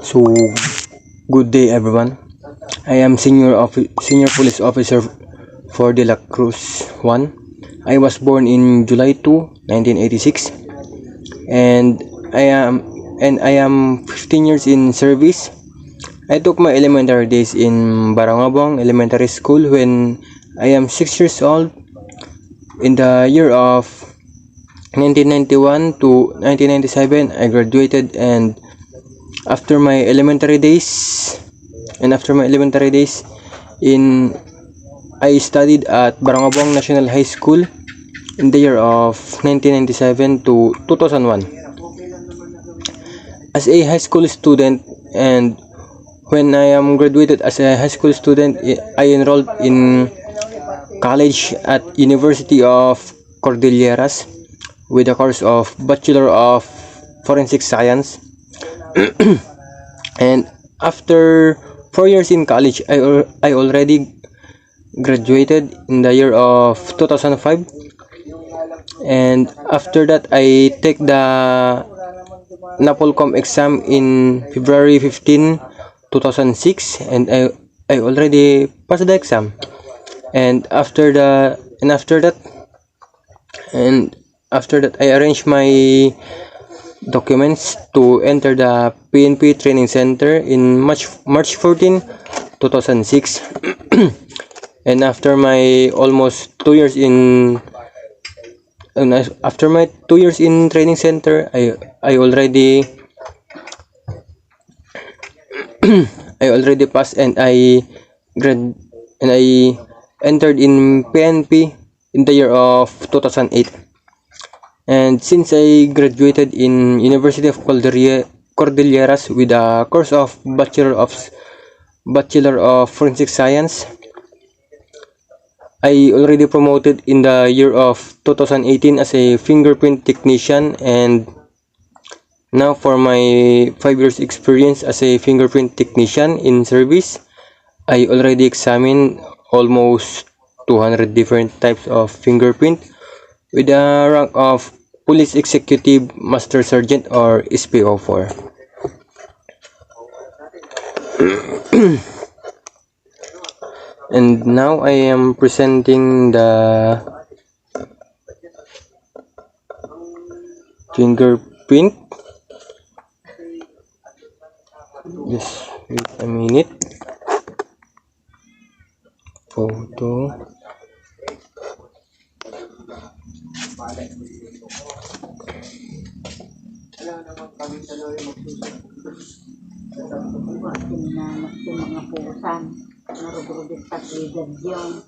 So, good day everyone. I am senior police officer for De La Cruz 1. I was born in July 2, 1986, and I am 15 years in service. I took my elementary days in Barangabong Elementary School when I am 6 years old. In the year of 1991 to 1997, I graduated, and after my elementary days in I studied at Barangabong National High School in the year of 1997 to 2001 as a high school student. And when I am graduated as a high school student, I enrolled in college at University of Cordilleras with a course of Bachelor of Forensic Science. And after 4 years in college, I already graduated in the year of 2005. And after that, I take the NAPOLCOM exam in February 15, 2006, and I already passed the exam. And after that, I arranged my documents to enter the PNP Training Center in March 14, 2006. And after my 2 years in training center, I already passed, and I entered in PNP in the year of 2008. And since I graduated in University of Cordilleras with a course of Bachelor of Forensic Science, I already promoted in the year of 2018 as a fingerprint technician. And now, for my 5 years experience as a fingerprint technician in service, I already examined almost 200 different types of fingerprint with the rank of Police Executive Master Sergeant, or P004. And now I am presenting the fingerprint. Just wait a minute. Photo. Mga pusan, narugurugit sa trigger yun.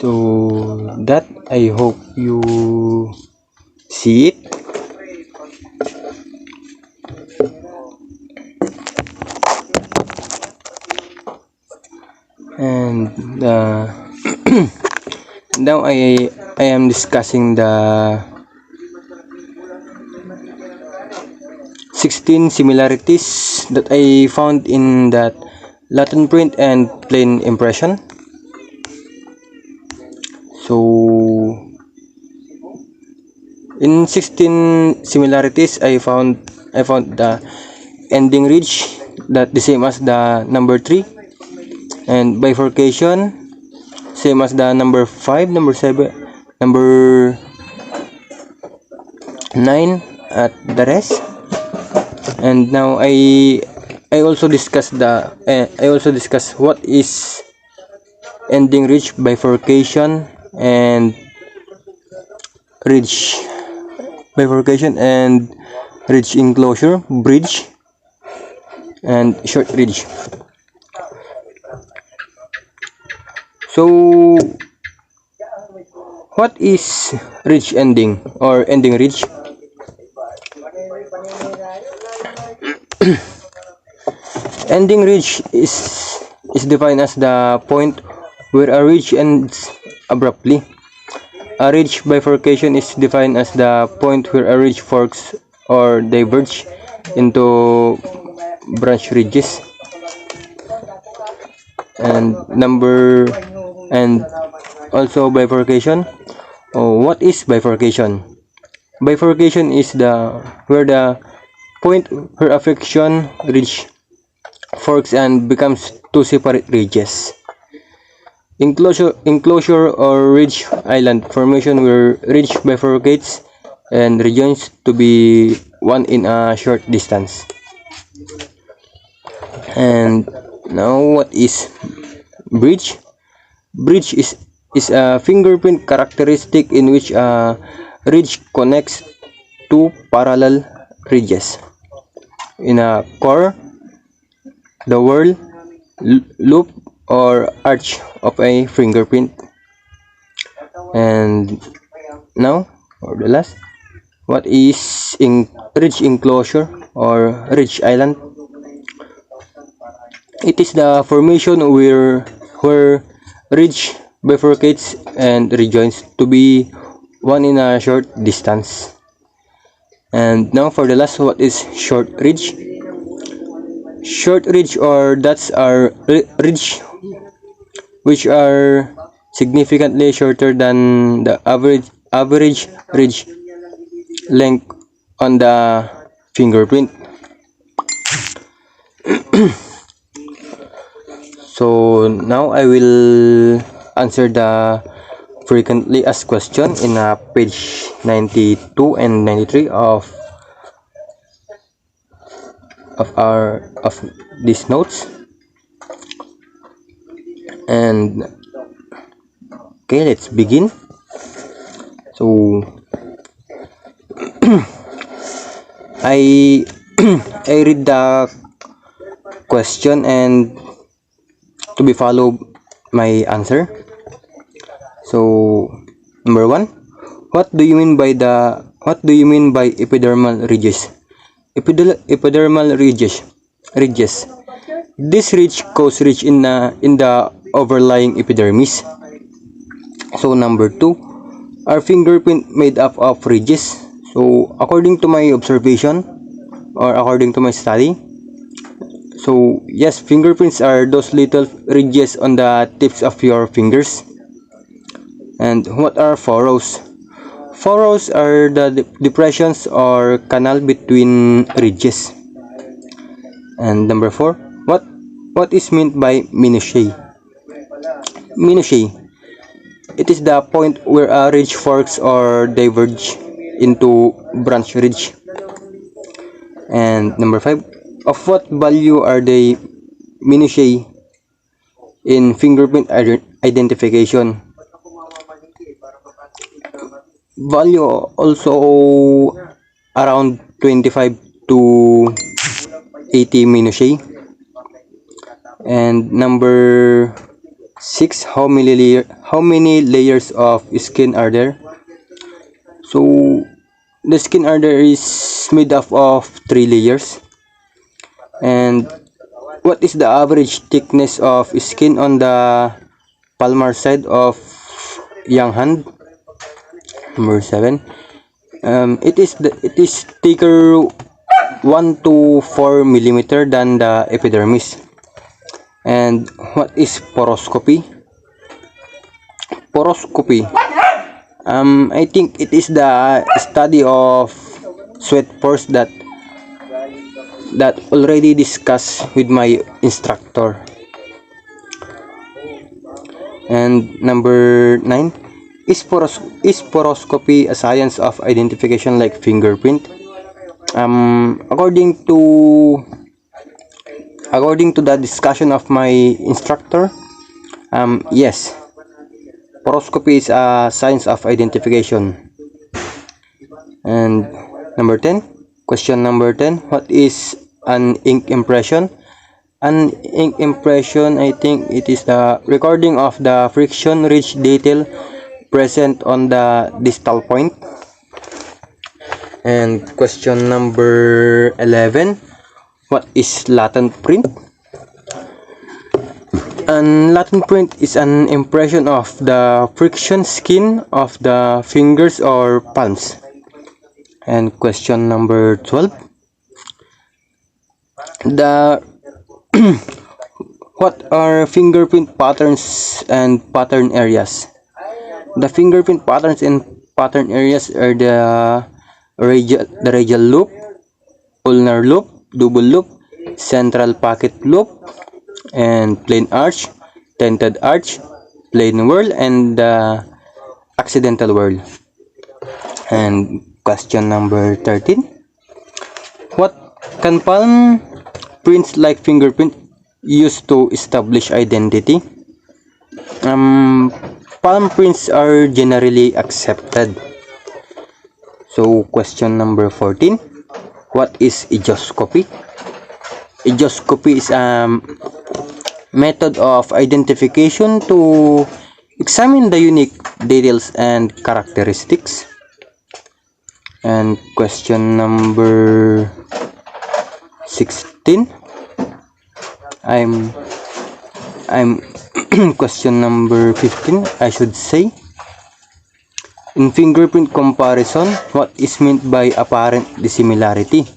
So that, I hope you see it. And now I am discussing the 16 similarities that I found in that Latin print and plain impression. So in 16 similarities, I found the ending ridge that the same as the number 3, and bifurcation same as the number 5, number 7, number 9 at the rest. And now I also discuss what is ending ridge, bifurcation, and ridge enclosure, bridge, and short ridge. So what is ridge ending or ending ridge? Ending ridge is defined as the point where a ridge ends abruptly. A ridge bifurcation is defined as the point where a ridge forks or diverges into branch ridges. And and also bifurcation. Oh, what is bifurcation? Bifurcation is the where the point where a friction ridge forks and becomes two separate ridges. Enclosure or ridge island formation where ridge bifurcates and rejoins to be one in a short distance. And now what is bridge? Bridge is a fingerprint characteristic in which a ridge connects two parallel ridges in a core, the whirl, loop, or arch of a fingerprint. And now, for the last, what is in ridge enclosure or ridge island? It is the formation where ridge bifurcates and rejoins to be one in a short distance. And now for the last, what is short ridge? Short ridge or dots are ridge which are significantly shorter than the average ridge length on the fingerprint. So now I will answer the frequently asked question in page 92 and 93 of these notes. And okay, let's begin. So I I read the question and to be followed my answer. So number one, what do you mean by epidermal ridges? Epidermal ridges. This ridge cause ridge in the overlying epidermis. So number two, are fingerprint made up of ridges? So according to my observation or according to my study, so yes, fingerprints are those little ridges on the tips of your fingers. And what are furrows? Furrows are the depressions or canal between ridges. And number four, what is meant by minutiae? Minutiae. It is the point where a ridge forks or diverge into branch ridge. And number five, of what value are they minutiae in fingerprint identification? Value also around 25 to 80 minutiae. And number 6, how many layers of skin are there? So the skin are there is made up of 3 layers. And what is the average thickness of skin on the palmar side of young hand? Number 7, it is thicker 1 to 4 millimeter than the epidermis. And what is poroscopy? Poroscopy, I think it is the study of sweat pores that already discussed with my instructor. And number 9, is poroscopy a science of identification like fingerprint? According to the discussion of my instructor, yes, poroscopy is a science of identification. And question number 10, what is an ink impression? An ink impression, I think it is the recording of the friction ridge detail present on the distal point. And question number 11, what is latent print? An latent print is an impression of the friction skin of the fingers or palms. And question number 12, the What are fingerprint patterns and pattern areas? The fingerprint patterns and pattern areas are the radial loop, ulnar loop, double loop, central pocket loop, and plain arch, tented arch, plain whirl, and accidental whirl. And question number 13. What can palm prints like fingerprint use to establish identity? Um, Palm prints are generally accepted. So question number 14. What is agioscopy? Agioscopy is a method of identification to examine the unique details and characteristics. And question number 16. I'm question number 15, I should say. In fingerprint comparison, what is meant by apparent dissimilarity?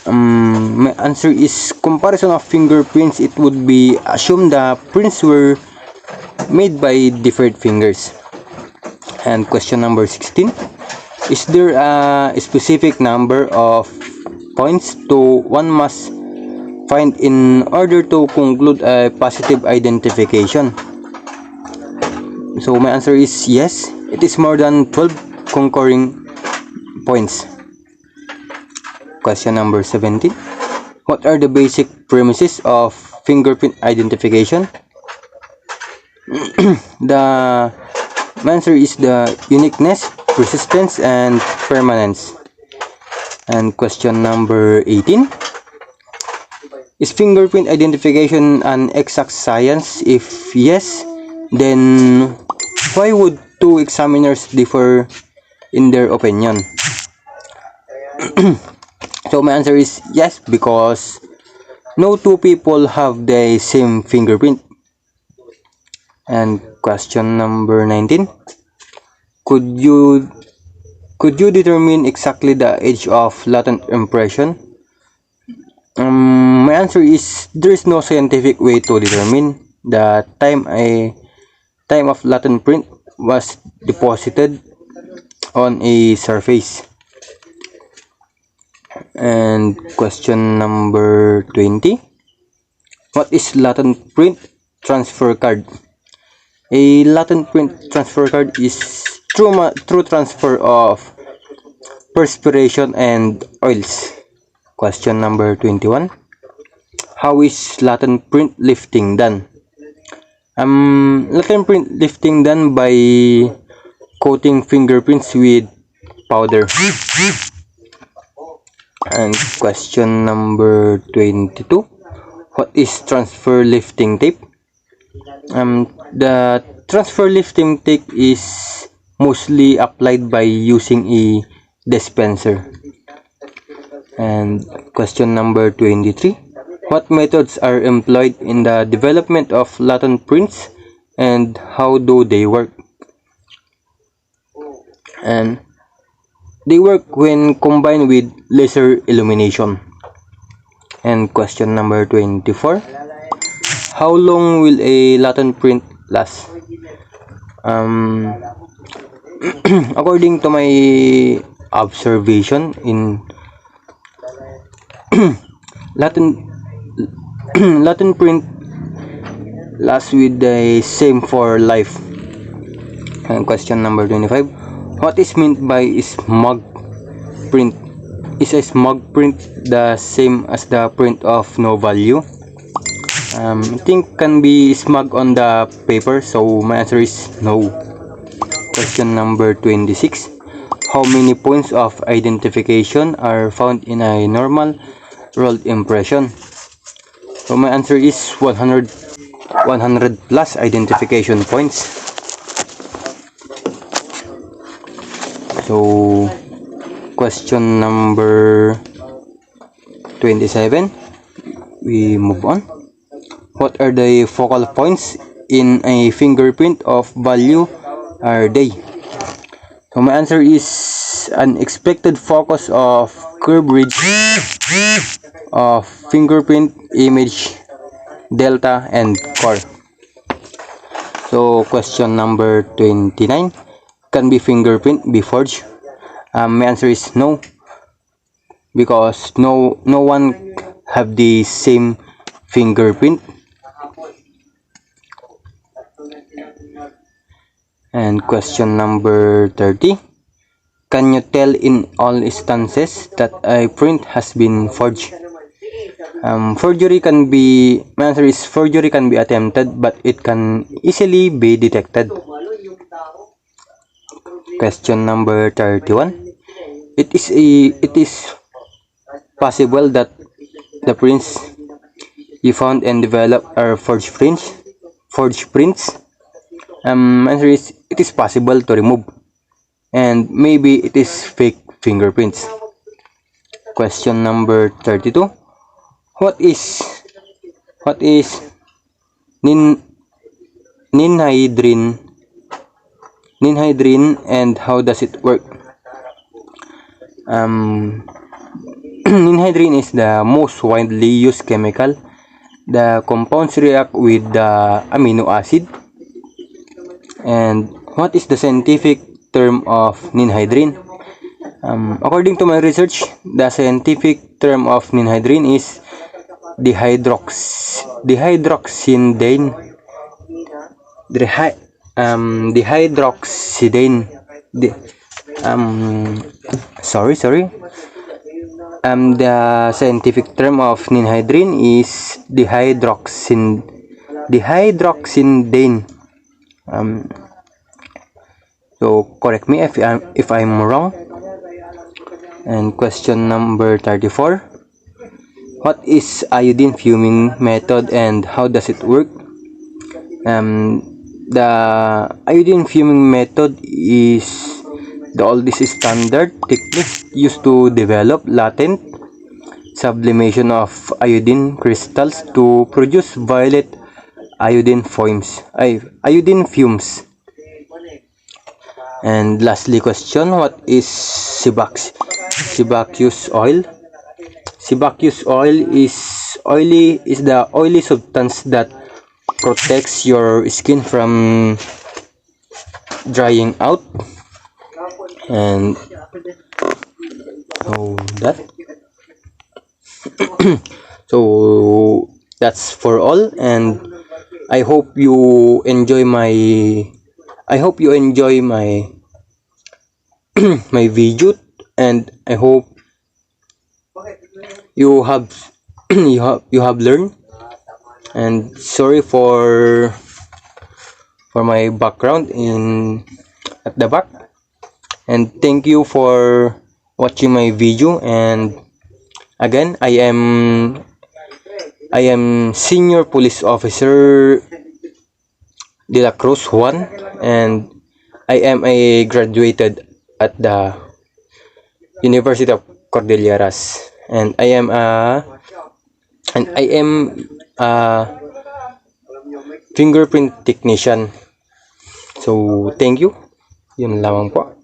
My answer is comparison of fingerprints. It would be assumed the prints were made by different fingers. And question number 16. Is there a specific number of points to one must find in order to conclude a positive identification? So my answer is yes. It is more than 12 concurring points. Question number 17. What are the basic premises of fingerprint identification? The answer is the uniqueness, persistence, and permanence. And question number 18. Is fingerprint identification an exact science? If yes, then why would two examiners differ in their opinion? So my answer is yes, because no two people have the same fingerprint. And question number 19. Could you determine exactly the age of latent impression? My answer is there is no scientific way to determine the time of latent print was deposited on a surface. And question number 20. What is latent print transfer card? A latent print transfer card is true transfer of perspiration and oils. Question number 21. How is latent print lifting done? Latent print lifting done by coating fingerprints with powder. And question number 22. What is transfer lifting tape? The transfer lifting tape is mostly applied by using a dispenser. And question number 23. What methods are employed in the development of latent prints and how do they work? And they work when combined with laser illumination. And question number 24. How long will a latent print last? According to my observation, in latent print lasts with the same for life. And question number 25. What is meant by smog print? Is a smog print the same as the print of no value? I think can be smug on the paper, so my answer is no. Question number 26. How many points of identification are found in a normal rolled impression? So my answer is 100 plus identification points. So question number 27. We move on. What are the focal points in a fingerprint of value are they? So my answer is an expected focus of curve ridge of fingerprint image delta, and core. So question number 29, can be fingerprint be forged? My answer is no, because no one have the same fingerprint. And question number 30, can you tell in all instances that a print has been forged? My answer is forgery can be attempted, but it can easily be detected. Question number 31, it is possible that the prints you found and developed are forged prints. Answer is, it is possible to remove, and maybe it is fake fingerprints. Question number 32, what is nin ninhydrin and how does it work? Ninhydrin is the most widely used chemical. The compounds react with the amino acid. And what is the scientific term of ninhydrin? According to my research, the scientific term of ninhydrin is dihydroxidane. Dihydroxidane. Sorry. The scientific term of ninhydrin is dihydroxidane. So correct me if I'm wrong. And question number 34, what is iodine fuming method and how does it work? The iodine fuming method is the oldest standard technique used to develop latent sublimation of iodine crystals to produce violet iodine fumes. And lastly question, what is sebaceous oil? Sebaceous oil is the oily substance that protects your skin from drying out. And so that's for all, and I hope you enjoy my my video, and I hope you have you have learned. And sorry for my background in at the back, and thank you for watching my video. And again, I am Senior Police Officer De La Cruz Juan, and I am a graduated at the University of Cordilleras, and I am a fingerprint technician. So thank you. Yun lamang po.